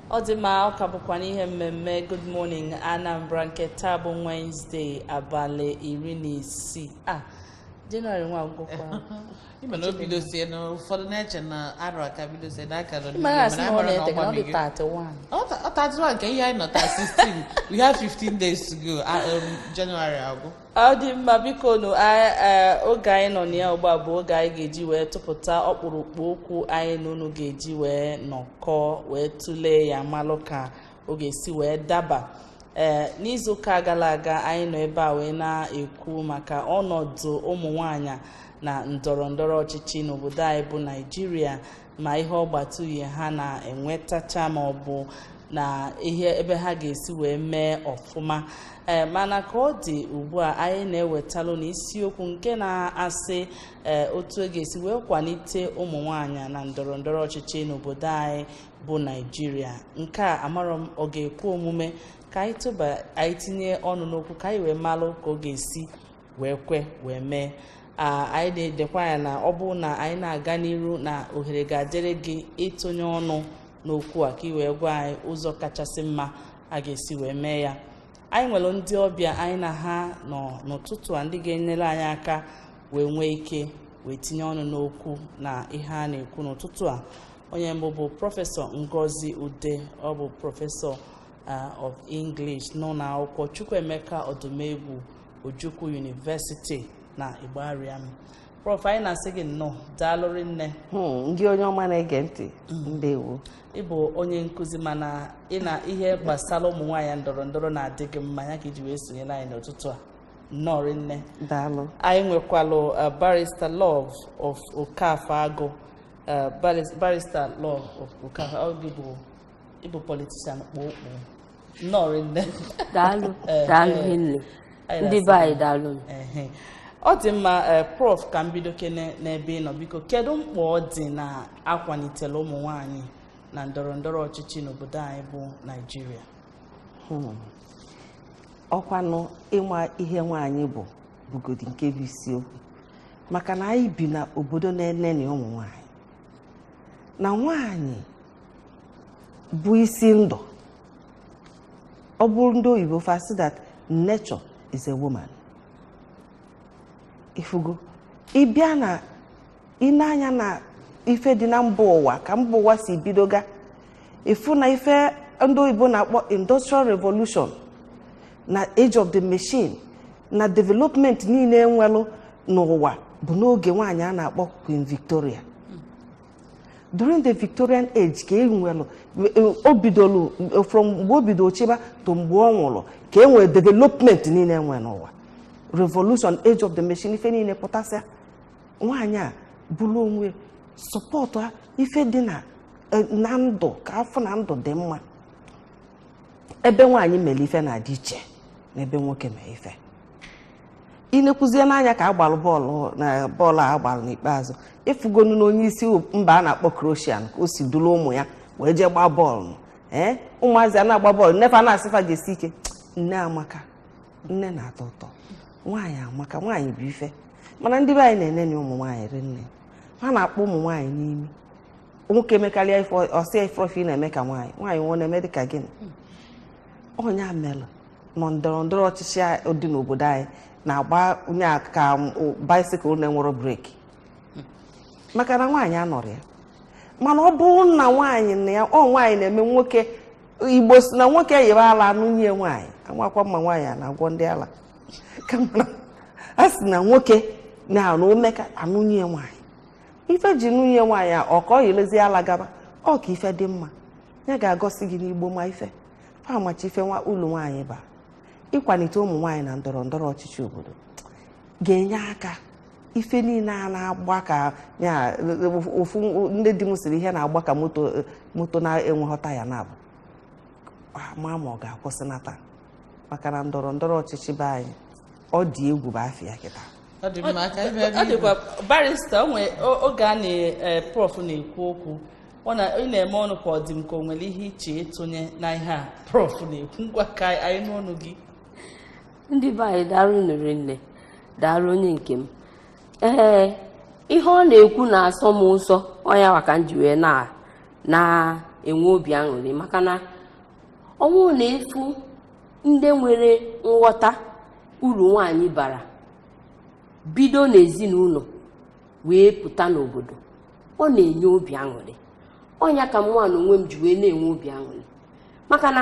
Odima ọkabụkwa n'ihe mmemme Good Morning Anambra nke taa bụ Wednesday abalị 16 January nwa agwụkwa Ima no bido si no ụfọdụ na-eche na arụ aka bido si n'aka no mana 31 31 nke ihe anyị nọta 16 we have 15 days to go January agwụ ọ dị mma biko nụ oge anyị nọ na ya ugbu bụ oge anyị ga-eji wee tụpụta ọkpụrụkpụ okwu anyị na unu ga-eji wee nọkọ wee tụlee ya malụ ka ọ ga-esi wee daba n'izuụka gara aga anyị nọ ebe a wee na-ekwu maka ọnọdụ ụmụ nwanyị na ndọrọndọrọ ọchịchị n'obodo anyị bụ Naịjirịa ma ihe ọgbatuhie ha na-enwetacha ma ọ bụ na ihe ebe ha ga-esi wee mee ọfụma mana ka ọ dị ugbu a anyị na-ewetalụ n'isiokwu nke na-asị otu e ga-esi wee kwalite ụmụ nwanyị na ndọrọndọrọ ọchịchị n'obodo anyị bụ Naịjirịa nke a amarọ m ọ ga-ekwe omume ka anyị tinye ọnụ n'okwu ka anyị wee malụ ka ọ ga-esi wee kwe wee mee anyị na-edekwa ya na ọ bụ na anyị na-aga n'iru na ohere ga-adịrị gị ịtụnye ọnụ n'okwu a ka ị wee gwa anyị ụzọ kachasị mma a ga-esi wee mee ya anyị nwere ndị ọbịa anyị na ha nọ n'ụtụtụ a ndị ga-enyere anyị aka wee nwee ike wee tinye ọnụ n'okwu na ihe a na-ekwu n'ụtụtụ a onye mbụ bụ prọfesọ Ngozi Ude ọ bụ prọfesọ of English nọ na akwụkwọ Chukwuemeka Odumegwu Ojukwu University na Igbariam. Prof, anyị na-asị gị nnọọ daalụrị nne ndị onye ọma na-ege ntị ndewo ịbụ onye nkụzi mana ị na ihe gbasara ụmụ nwaanyị ndọrọndọrọ na-adị gị mma ya ka iji wee sonyere anyị n'ụtụtụ a nnọọ nne daalụ anyị nwekwalụ barrister Love of Okafọ Agụ barrister Love of Okafọ Agụ ịbụ politician kpokpo nnọọ nne daalụ nne ndị be anyị daalụ ọ dị mma Prof ka m bido kene n'ebe ị nọ biko kedu mkpa ọ dị na akwalitela ụmụ nwanyị na ndọrọndọrọ ọchịchị n'obodo anyị bụ Naịjirịa ọkwanụ ịma ihe nwaanyị bụ bugodi nke bụ isiokwu maka na anyị bi na obodo na-enene ụmụ nwanyị na nwaanyị bụ isi ndụ ọ bụrụ ndị oyibo say that nature is a woman. Ifugo ịbịa na ịnanya na ife dị na mba ụwa ka mba ụwa si bidoga ifu na ife ndị oyibo na-akpọ industrial revolution na age of the machine na development niile enwelụ n'ụwa bụ n'oge nwaanyị a na-akpọ Queen Victoria. During the Victorian age ka enwelụ o bidolu from mgbe o bido chiba to mgbe ọ nwụrụ ka enwere development niile enwe n'ụwa revolution age of the machine ife niile pụtasịa nwaanyị a bụrụ onwe sọpọtụ ife dị na ndụ ka afọ na ndụ dị mma ebe nwaanyị mere ife na-adị iche na ebe nwoke mere ife ị na-ekwuzie n'anya ka agbalụ bọọlụ a agbalụ n'ikpeazụ ifugonu na onye isi mba a na-akpọ Croatian ka o si duru ụmụ ya wee jee gbaa bọọlụ ụmụazị a na-agba bọọlụ nefa na-asịfa ga-esi ike nne amaka nne na-atọ ụtọ nwaanyị amaka nwaanyị bụ ife mana ndị be anyị na-enene ụmụ nwaanyị rinne ha na-akpọ ụmụ nwaanyị n'imi nwoke emekarịa ife ọsịa ifrọfi na-eme ka nwaanyị nwaanyị nwe na-eme dị ka gịnị onye amelụ nọ ndọrọndọrọ ọchịchị dị n'obodo anyị na-agba onye ka baisikụl na-enwero breki maka na nwaanyị anọrọ ya mana ọ bụrụ na nwaanyị na ya nwaanyị na-eme nwoke Igbo si na nwoke yebe ala nwunye nwaanyị anwakwa mma nwaanyị a na-agwọ ndị ala kama a sị na nwoke na-arụ omeka anụnye nwaanyị ife ji nwunye nwaanyị a ọ ka ọ yelezi ala gaba ọ ka ife dị mma ya ga-agọsi gị n'Igbo ma ife amachi ife ụlọ nwaanyị ba ịkwalite ụmụ nwaanyị na ndọrọndọrọ ọchịchị obodo ga-enye aka ife niile a na-agba ka ya ofu ndị di m siri ihe na-agba ka moto na-enweghọta ya na-abụ ma ọ ga-akwụsịnata maka na ndọrọndọrọ ọchịchị be anyị ọ dị egwu bụ afịa kịta ọ dịkwa barrister oge a na Prof na-ekwu okwu ị na-eme ọnụ ka ọ dị m ka o nwere ihe iche ịtụnye na ihe a Prof na-ekwu ngwa ka anyị n'ọnụ gị ndị be anyị daalụ nne daalụ onye nke m ihe ọ na-ekwu na-asọ m nsọ ọnya maka m ji wee enwe obi aṅụrị maka na ọnwụ na-efu ndị nwere nghọta uru nwaanyị bara bido n'ezinụlọ wee pụta n'obodo ọ na-enye obi aṅụrị. Ọnya ka nwa na onwe m ji wee na-enwe obi aṅụrị maka na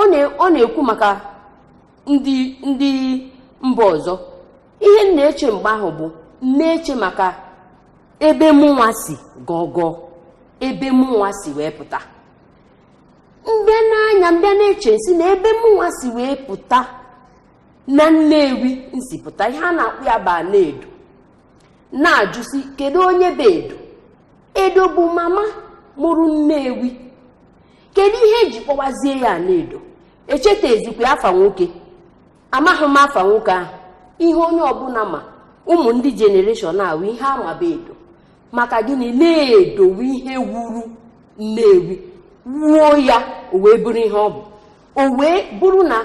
ọ na-ekwu maka ndị mba ọzọ. Ihe m na-eche mgbe ahụ bụ na-eche maka ebe mụnwa si gọgọ, ebe mụnwa si wee pụta. Mbịa n'anya mbịa na-eche si na ebe mụnwa si wee pụta na Nnewi nsi pụta, ihe a na-akpụ ya bụ Ana-Edo, na-ajụsi kedu onye bụ Edo? Edo bụ mama mụrụ Nnewi. Kedu ihe eji kpọwazie ya Ana-Edo? Echeta ezikwa afa nwoke, amaghị m afa nwoke ahụ. Ihe onye ọbụla ma ụmụ ndị jenereshọn ahụ ihe amaba Edo maka gịnị na-edowe ihe wuru Nnewi wuo ya o wee bụrụ ihe ọ bụ. O wee bụrụ na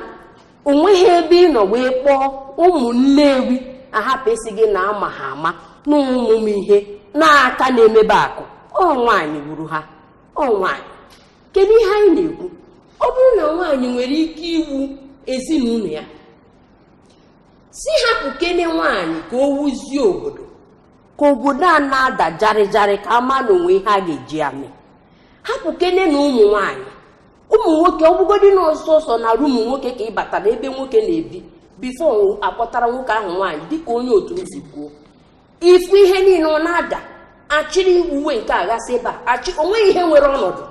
o nweghị ebe ị nọ wee kpọọ ụmụ Nnewi ahapụ isi gị na ama ha ama na ụmụ ihe na-aka na-emebe akụ. Ọ nwaanyị wuru ha, ọ nwaanyị. Kedu ihe anyị na-ekwu? Ọ bụrụ na nwaanyị nwere ike iwu ezinụlọ ya, si hapụ kene nwaanyị ka o wuzie obodo, ka obodo a na-ada jarịjarị ka ama na onwe ihe a ga-eji amị. Hapụ kene na ụmụ nwaanyị, ụmụ nwoke ọbụgodị na ọsọsọ na ụmụ nwoke ka ị batara ebe nwoke na-ebi bifo akpọtara nwoke ahụ nwaanyị dịka onye otu m si kwuo. Ifu ihe niile ọ na-ada achịrị uwe nke aghasị ebe a onweghị ihe nwere ọnọdụ.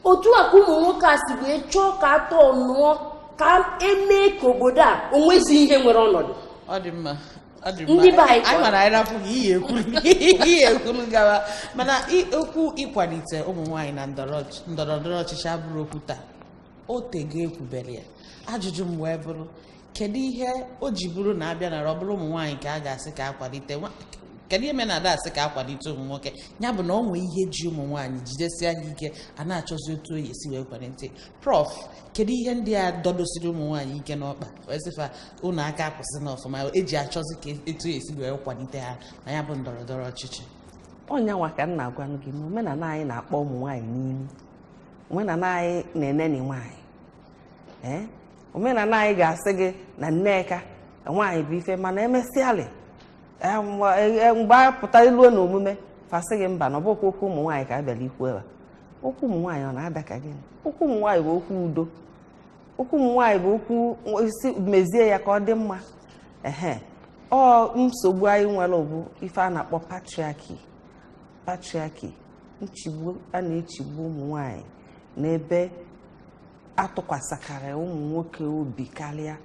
Otu a ka ụmụ nwoke a si wee chọọ ka atọ nụọ ka emee ka obodo a onwezi ihe nwere ọnọdụ. Ọ dị mma. Ndị be anyị mara anyị rapụ ihe ekwuru gawa mana okwu ịkwalite ụmụ nwaanyị na ndọrọndọrọ ọchịchị abụrụ okwu taa. O tego ekwubere ya. Ajụjụ m wee bụrụ kedu ihe o ji bụrụ na abịa na ọ bụrụ ụmụ nwaanyị ka a ga-asị ka akwalite, kedu ihe mere na ada asị ka akwalite ụmụ nwoke? Ya bụ na ọ nwee ihe ji ụmụ nwaanyị jidesie ha ike a na-achọzi otu oyi esi wee kwalite. Prof, kedu ihe ndị a dọdosiri ụmụ nwaanyị ike n'ọkpa wee sịfa ụnụ aka akwụsị n'ọfụma eji achọzi ka etu esi wee kwalite ha na ya bụ ndọrọndọrọ ọchịchị? Ọnyanwa ka m na-agwa gị na omenala anyị na-akpọ ụmụ nwaanyị n'imi, omenala anyị na-eneni nwaanyị. Omenala anyị ga-asị gị na Nneka nwaanyị bụ ife, mana emesịalị mgbe a pụta iluo na omume fasị gị mba na ọ bụkwa okwu ụmụ nwaanyị ka a bịara ikwu ebe. Okwu ụmụ nwaanyị ọ na-ada ka gịnị? Okwu ụmụ nwaanyị bụ okwu udo. Okwu ụmụ nwaanyị bụ okwu isi mezie ya ka ọ dị mma. Ọ nsogbu anyị nwere bụ ife a na-akpọ patriarchy, nchigbu a na-echigbu ụmụ nwaanyị n'ebe atụkwasịkarị ụmụ nwoke obi karịa.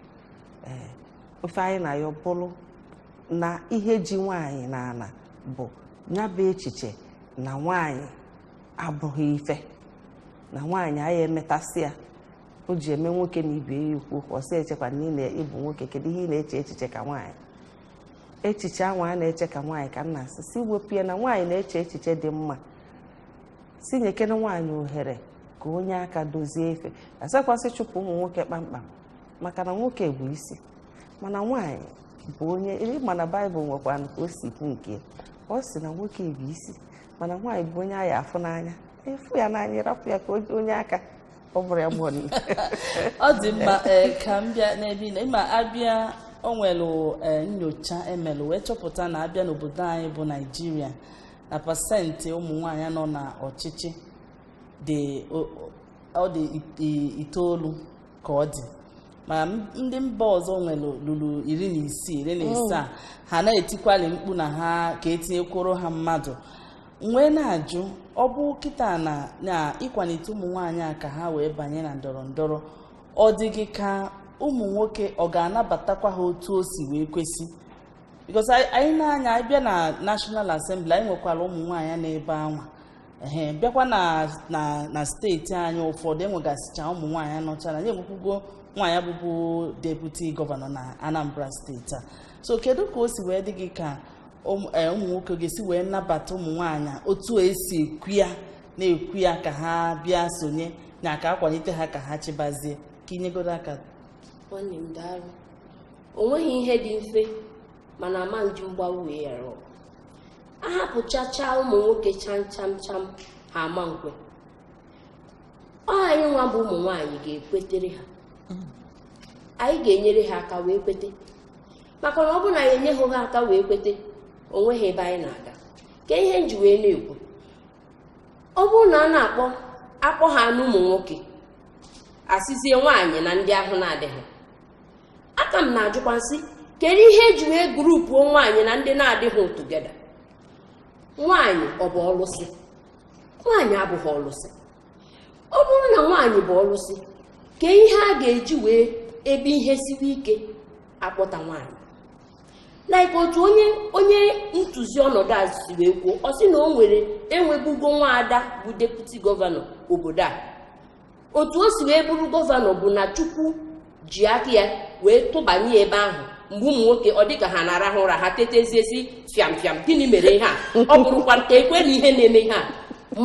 Ofe anyị na-ayọ bụrụ na ihe ji nwaanyị n'ala bụ nyabụ echiche na nwaanyị abụghị ife, na nwaanyị anyị emetasị ya. O ji eme nwoke na ibe ya ikwu ọsọ echekwa niile ịbụ nwoke. Kedu ihe ị na-eche echiche ka nwaanyị? Echiche ahụ a na-eche ka nwaanyị ka nna asị si wepụ ya na nwaanyị na-eche echiche dị mma, si nyekere nwaanyị ohere ka onye aka dozie efe. Asakwasị chụpụ ụmụ nwoke kpamkpam maka na nwoke bụ isi, mana nwaanyị bụ onye. Mana Baịbụl nwekwana ka o si kwu nke ọ sị na nwoke bụ isi mana nwaanyị bụ onye anyị afụ n'anya, efu ya n'anya rapụ ya ka onye aka ọ bụrụ ya gbọ. Ọ dị mma. Ka m bịa n'ebe ịma abịa o nwere nyocha emelụ wee chọpụta na abịa n'obodo anyị bụ Naịjirịa na pasentị ụmụ nwaanyị nọ na ọchịchị dị 9 ka ọ dị, ma ndị mba ọzọ nwere lụrụ 16 ha na-etikwali mkpu na ha ka etinyekworo ha mmadụ. Nwee na-ajụ ọ bụ kịta na ịkwalite ụmụ nwaanyị a ka ha wee banye na ndọrọndọrọ, ọ dị gị ka ụmụ nwoke ọ ga-anabatakwa ha otu o si wee kwesị? Because anyị na-anya abịa na National Assembly anyị nwekwara ụmụ nwaanyị na-ebe anwa bịakwa na steeti anyị ụfọdụ enwegasịcha ụmụ nwaanyị nọchara anyị enwekwugo nwaanyị bụbu deputy gọvanọ na Anambra steeti a. So kedu ka o si wee dị gị ka ụmụ nwoke ga-esi wee nabata ụmụ nwaanyị otu esi ekwu ya ka ha bịa sonye na ka akwalite ha ka ha chibazie? Ka inyegoro aka. Nwanne m daalụ. O nweghị ihe dị mfe mana ama nju mgbawu ya rụọ. Ahapụchacha ụmụ nwoke cham ha ama nkwe anyị nwa bụ ụmụ nwaanyị ga-ekwetere ha anyị ga-enyere ha aka wee kwete maka na ọ bụ na anyị enyeghị ha aka wee kwete onwe ha ebe anyị na-aga ka ihe nji wee na-ekwu ọ bụrụ na a na-akpọ ha n'ụmụ nwoke asịzie nwaanyị na ndị ahụ na-adịghị aka m na-ajụkwa nsị kedu ihe eji wee gurupuo nwaanyị na ndị na-adịghị tugeda nwaanyị ọ bụ ọlụsị nwaanyị abụghị ọlụsị ọ bụrụ na nwaanyị bụ ọlụsị ka ihe a ga-eji wee ebe ihe siri ike akpọta nwaanyị like otu onye ntụzi ọnọdụ a si wee kwuo ọ sị na o nwere enwebugo nwaada bụ deputi gọvanọ obodo a otu o si wee bụrụ gọvanọ bụ na Chukwu ji aka ya wee tụbanye ebe ahụ mgbe ụmụ nwoke ọ dịka ha na-arahụ ụra ha tetezie si fịam fịam gịnị mere ihe a ọ bụrụkwa nke ekwe na ihe na-eme ihe a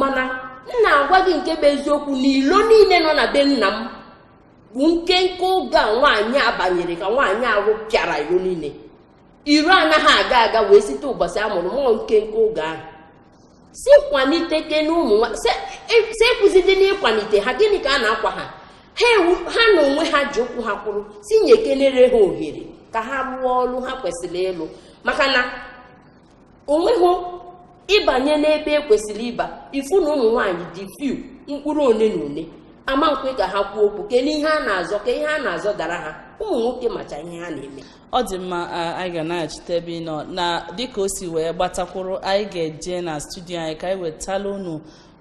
mana m na-agwa gị nke bụ eziokwu na ilo niile nọ na be nna m bụ nkenke oge a nwaanyị a banyere ka nwaanyị ahụ pịara ilo niile iro anaghị aga wee site ụbọchị a mụrụ mmụọ nkenke oge ahụ si kwalite kene ụmụ si ekwuzide n'ịkwalite ha gịnị ka a na-akwa ha na onwe ha ji ụkwụ ha kwụrụ si nyekenere ha ohere ka ha rụọ ọrụ ha kwesịrị ịlụ maka na onweghị ịbanye n'ebe ekwesịrị ịba ifu na ụmụ nwaanyị dị fiu mkpụrụ one na one ama nkwe ka ha kwuo okwu kene ihe a na-azọ ka ihe a na-azọ dara ha ụmụ nwoke macha ihe ha na-eme ọ dị mma anyị ga na-achite ebe ị nọ na dịka o si wee gbatakwuru anyị ga-eje na studio anyị ka anyị wetala unu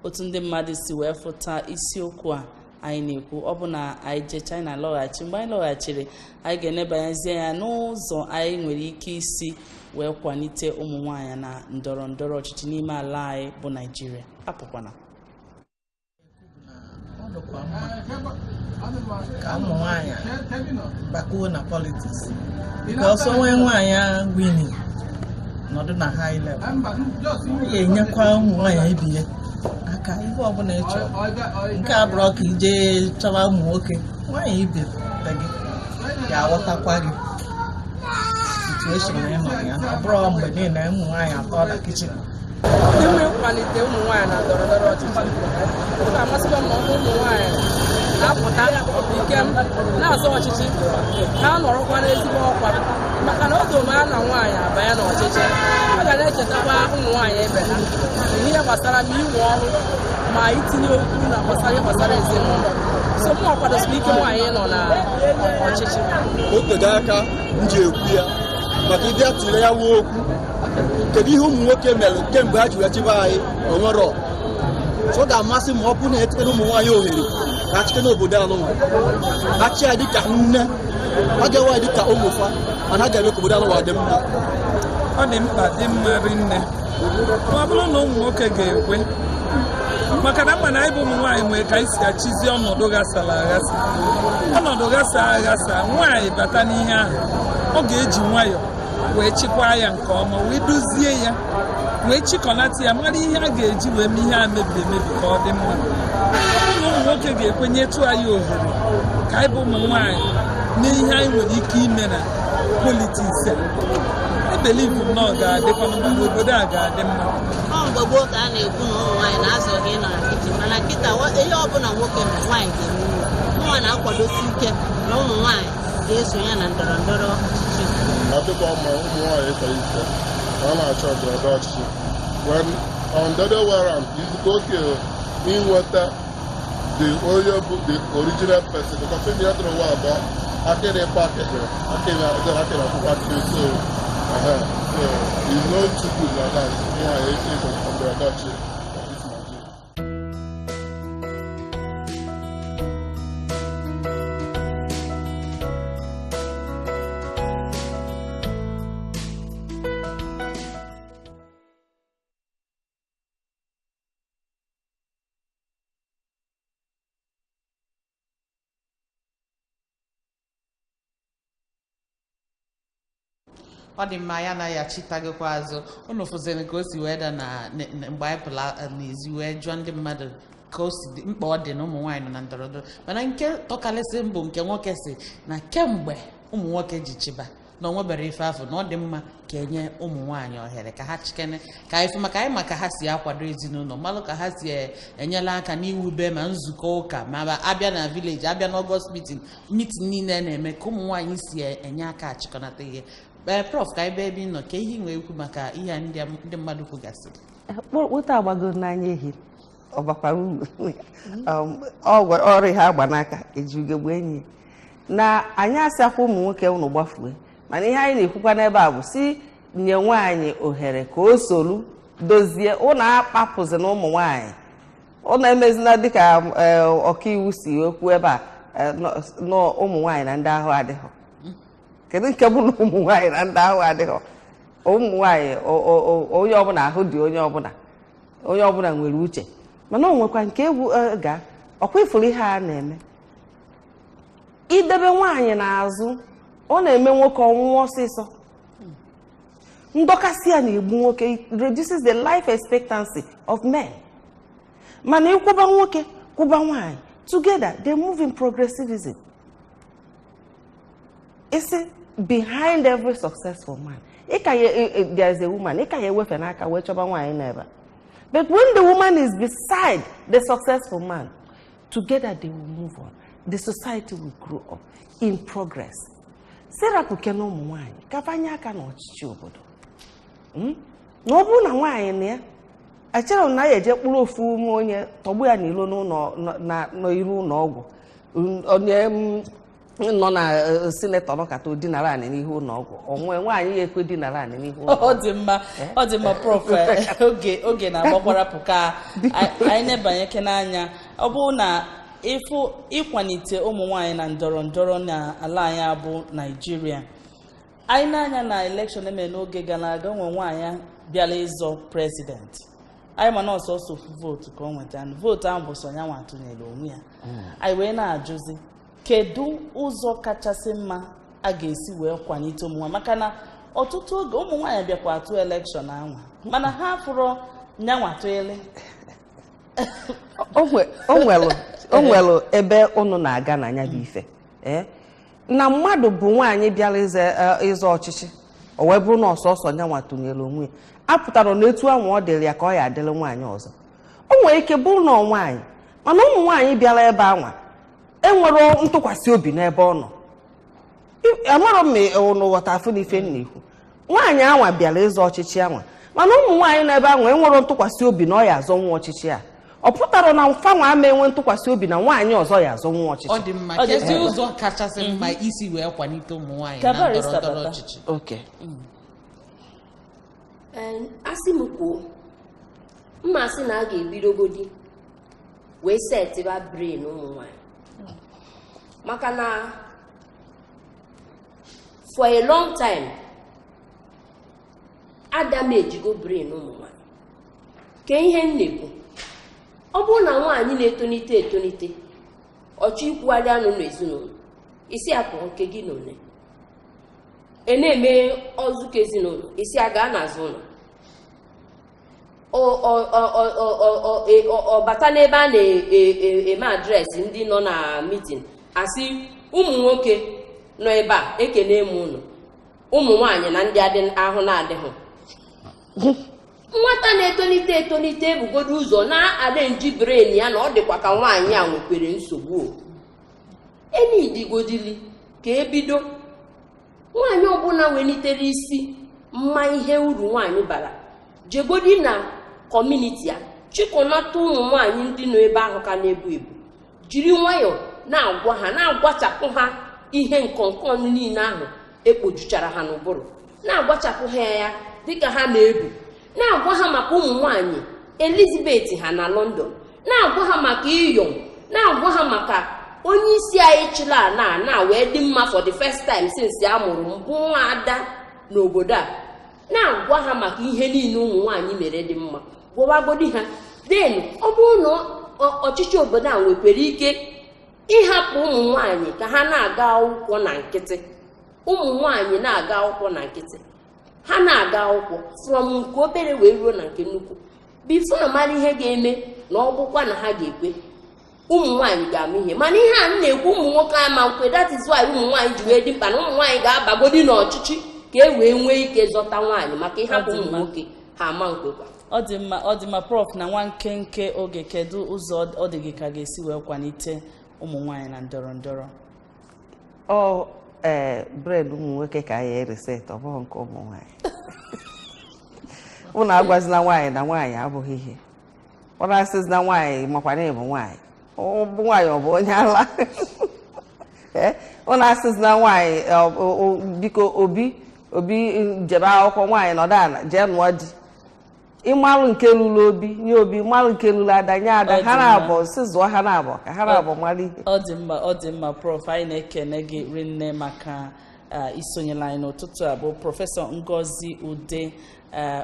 otu ndị mmadụ si wee fụta isiokwu a anyị na-ekwu ọ bụ na anyị jecha anyị na-alọghachi mgbe anyị lọghachiri anyị ga-enebanyezie ya n'ụzọ anyị nwere ike isi wee kwalite ụmụ nwaanyị na ndọrọ ndọrọ ọchịchị n'ime ala anyị bụ Naịjirịa apụkwana ka ụmụ nwaanyị bakwuo na politiks because onwe nwaanyị winning nọdụ na high level ọ ga-enyekwa ụmụ nwaanyị ibi ya aka ihe ọbụla ị chọrọ nke a bụrụ ka ije chọba ụmụ nwoke nwaanyị ibe gị ga-aghọtakwa gị situation ịnọ ya ọ bụrụ mgbe niile ụmụ nwaanyị atọ na kichin inwe nkwalite ụmụ nwaanyị na ndọrọndọrọ ọchịchị ọ ga-amasịkwa ma ụmụ nwaanyị na-apụta ike na-azọ ọchịchị ha nọrọkwa n'ezigbo ọkwa maka na oge ome a na nwaanyị abanye n'ọchịchị a ga na-echetakwa ụmụ nwaanyị ebe ha ihe gbasara ma iwe ọrụ ma itinye okwu na gbasara ezinụlọ so mụ kwadosiri ike nwaanyị nọ na ọchịchị o tego aka m ji ekwu ya maka ịbịa tụle ya wuo okwu kedu ihe ụmụ nwoke mere kemgbe ha ji wee chịba anyị onwere ọ ga-amasị ma ọ bụ na etikere ụmụ nwaanyị ohere ka achike n'obodo anụnwa achị ya dịka nne a ga-ewe anyị dịka ụmụfa mana a ga-eme ka obodo anụnwa dị mma ọ dị mkpa dị mma rinne ma ọ bụrụ na ụmụ nwoke ga-ekwe maka na mma na anyị bụ ụmụ nwaanyị nwere ka anyị si achịzi ọnọdụ ghasara aghasa ọnọdụ ghasara aghasa nwaanyị bata n'ihe ahụ ọ ga-eji nwayọọ wee chikwaa ya nke ọma wee duzie ya wee chịkọnata ya mara ihe a ga-eji wee mee ihe a mebiri emebi ka ọ dị mma ụmụ nwoke ga-ekwenyetụ anyị ohere ka anyị bụ ụmụ nwaanyị n'ihe anyị nwere ike ime na politiks a ebelivu na ọ ga-adịkwa mma na obodo a ga-adị mma mgbe gboo ka a na-ekwu na ụmụ nwaanyị na-azọghị nọ na kichin mana kịta ihe ọbụla nwoke na nwaanyị ga-eme nwa na-akwadosi ike na ụmụ nwaanyị ga-esonye na ndọrọ ndọrọ ọchịchị adịkwa mma ụmụ nwaanyị ka ike ọ na-achọ ndọrọndọrọ ọchịchị ndọrọ were izute oke inweta onye bụ the original person because ndị ya tụrụ nwa abụọ akịrị pakịrị akịrị akwụkwọ akịrị so is not too good like that nwaanyị ike ndọrọndọrọ ọchịchị. ọ dị mma ya anaghị achịtagịkwa azụ unu fụziri ka o si wee da na mgbe anyị pụla n'ezi wee jụọ ndị mmadụ ka o si mkpa ọ dị na ụmụ nwaanyị nọ na ndọrọndọrọ mana nke tọkalịsị mbụ nke nwoke si na kemgbe ụmụ nwoke ji chịba na onwebere ife afọ na ọ dị mma ka enye ụmụ nwaanyị ohere ka ha chikene ka ife maka anyị maka ha si akwado ezinụlọ malụ ka ha si enyela aka n'iwube ma nzukọ ụka ma abịa na vileji abịa n'ọgọst mitin niile na-eme ka ụmụ nwaanyị si enye aka achịkọnata ihe prof ka ebe ebe nọ ka ihe nwee ikwu maka ihe ndị mmadụ kwugasịrị kpụta agbago n'anya ehi ọ bakwara uru ọrụ ha agba n'aka ejigogbu enyi na anyị asịakwa ụmụ nwoke unu gbafue mana ihe anyị na-ekwukwa n'ebe a bụ si nye nwaanyị ohere ka o solu dozie ụnụ akpapụzi na ụmụ nwaanyị ụnụ emezina dịka ọkaiwu si okwu ebe a na ụmụ nwaanyị na ndị ahụ adịghị kedu nke bụ na ụmụ nwaanyị na ndị ahụ adịghị ụmụ nwaanyị onye ọbụla ahụ dị onye ọbụla nwere uche mana o nwekwa nke egwu ga ọkwa ifuru ihe a na-eme idebe nwaanyị n'azụ ọ na-eme nwoke ọnwụnwa ọsịsọ ndọkasị ya na-egbu nwoke reduces the life expectancy of men mana ịkwụba nwoke kwụba nwaanyị together they move in progressivism. It's behind every successful man there is a woman ị ka ya ewefe n'aka wee chọba nwaanyị n'ebe. But when the woman is beside the successful man, together they will move on. The society will grow up in progress. Sarah Pukeno Umunwanyi, kafanya aka na ọchịchị obodo. Na ọ bụrụ na nwaanyị na ya, achọrọ na ya eje kpụrụ ofu ụmụ onye tọgbu ya n'ilo n'iru ụlọ ọgwụ. Onye nọ na sinetọ nọkata dinara anị n'ihu ụlọ ọgwụ. Onwe nwaanyị ya ekwe dinara anị n'ihu ụlọ ọgwụ. Ọ dị mma prof oge na-agbakwara pụka anyị na-ebanyeke n'anya ọ bụ na ịkwalite ụmụ nwaanyị na ndọrọ ndọrọ n'ala anyị bụ Naịjirịa. Anyị na-anya na elekshọn emere n'oge gara aga ụmụ nwaanyị bịara ịzọ prezidenti. Anyị ma na ọsọsọ vootu ka ọ nwetara vootu ahụ bụ sọ ya nwa tụnyere onwe ya. Anyị wee na-ajụzi kedu ụzọ kachasị mma a ga-esi wee kwalite ụmụ nwaanyị maka na ọtụtụ oge ụmụ nwaanyị bịakwa atụ elekshọn anwa mana ha fụrụ nyanwa tụele. O nwere ebe unu na-aga na anya bụ ife na mmadụ bụ nwaanyị bịara ịzọ ọchịchị o wee bụrụ na ọsọsọ nyanwa tụnyere onwe ya apụtara na etu ahụ ọ dịrị ya ka ọ ya adịrị nwaanyị ọzọ. O nwere ike bụrụ na nwaanyị mana ụmụ nwaanyị bịara ebe anwa enwere ntụkwasị obi n'ebe ọ nọ. Amarọ m ụnụ ghọta afụ n'ife na-ekwu nwaanyị anwa bịara ịzọ ọchịchị anwa mana ụmụ nwaanyị n'ebe anwa enwere ntụkwasị obi na ọ ya azọ nwa ọchịchị a. Ọ pụtara na mfanwa ama enwe ntụkwasị obi na nwaanyị ọzọ ya azọ nwa ọchịchị. Ọ dị mma kezi ụzọ kachasị mma isi wee kwalite ụmụ nwaanyị na ndọrọndọrọ ọchịchị. Okay. Asị m kwuo mma sị na a ga-ebidogodi wee setiba brain ụmụ nwaanyị maka na for a long time adamejigo brain ụmụ nwaanyị ka ihe m na-ekwu ọ bụrụ na nwaanyị na-etonite etonite ọchọ ikwugharị anụ n'ezinụlọ isi apụ nke gị n'one na-eme ọzụkọ ezinụlọ isi aga n'azụ ụlọ ọ bata n'ebe a na-eme adreesị ndị nọ na mitin asị ụmụ nwoke nọ ebe a ekene m ụlọ ụmụ nwaanyị na ndị ahụ na-adịghị. Nwata na-etonite etonite ebugodo ụzọ na-arenji brain ya na ọ dịkwa ka nwaanyị a nwekwere nsogbu enidigodili ka ebido nwaanyị ọbụla welitere isi mma ihe uru nwaanyị bara jegodi na kọmuniti ya chịkọnata ụmụ nwaanyị ndị nọ ebe ahụ ka na-ebu ebu jiri nwayọọ na-agwa ha na-agwachapụ ha ihe nkọnkọ niile ahụ ekpojuchara ha n'ụbụrụ na-agwachapụ ha ya dịka ha na-ebu na-agwa ha maka ụmụ nwaanyị Elizabeth ha na London na-agwa ha maka Iyom na-agwa ha maka onye isi anyị chịla na wee dị mma for the first time since a mụrụ mbụ nwa ada n'obodo a na-agwa ha maka ihe niile ụmụ nwaanyị mere dị mma gwawagodi ha then ọ bụrụ na ọchịchị obodo a nwekwara ike ịhapụ ụmụ nwaanyị ka ha na-aga akwụkwọ na nkịtị ụmụ nwaanyị na-aga akwụkwọ na nkịtị ha na-aga akwụkwọ from nke obere wee ruo na nke nnukwu bifo amara ihe ga-eme na ọgwụkwa na ha ga-ekwe ụmụ nwaanyị ga-ama ihe mana ihe a na-ekwu ụmụ nwoke ama nkwe that is why ụmụ nwaanyị ji wee dị mkpa na ụmụ nwaanyị ga-abagodi n'ọchịchị ka e wee nwee ike zọta nwaanyị maka ịhapụ ụmụ nwoke ha ama nkwekwa. ọ dị mma prof na nwa nkenke oge kedu ụzọ ọ dị gị ka ga-esi wee kwalite ụmụ nwaanyị na ndọrọ ndọrọ? Bred ụmụ nwoke ka anyị reset ọ bụghị nke ụmụ nwaanyị. Ụnụ agwazila nwaanyị na nwaanyị abụghị ihe. Ụnụ asịzị na nwaanyị makwana ịbụ nwaanyị. Bụ nwaanyị ọ bụ onye ala. Ụnụ asịzị na nwaanyị biko obi jebe akwụkwọ nwaanyị nọdụ ala jee nụọ di. Ịmalụ nke lụrụ obi nye obi, mmalụ nke lụrụ ada nye ada, ha na-abụ sizụọ ha na-abụ ka ha na-abụ mmalụ ihe. Ọ dị mma prof, anyị na-ekene gị rinne maka isonyela anyị n'ụtụtụ a bụ prọfesọ Ngozi Ude,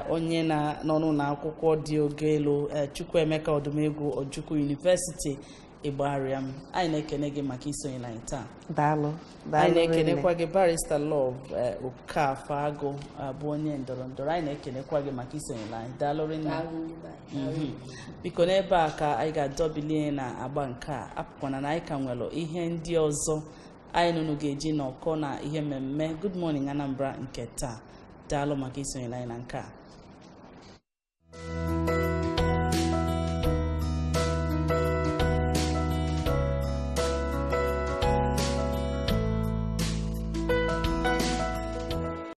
onye nọ n'ụlọ akwụkwọ dị ogo elu Chukwuemeka Odumegwu Ojukwu University Igbariam. Anyị na-ekene gị maka isonyela anyị taa. Daalụ. Anyị na-ekenekwa gị barista Love Okafor Agụ bụ onye ndọrọ ndọrọ. Anyị na-ekenekwa gị maka isonyela anyị. Daalụ rinne. Biko n'ebe a ka anyị ga-adọbilie na agba nke a, apụkwana na anyị ka nwere ihe ndị ọzọ anyị nụnụ ga-eji nọkọ na ihe mmemme Good Morning Anambra nke taa. Daalụ maka isonyela anyị na nke a.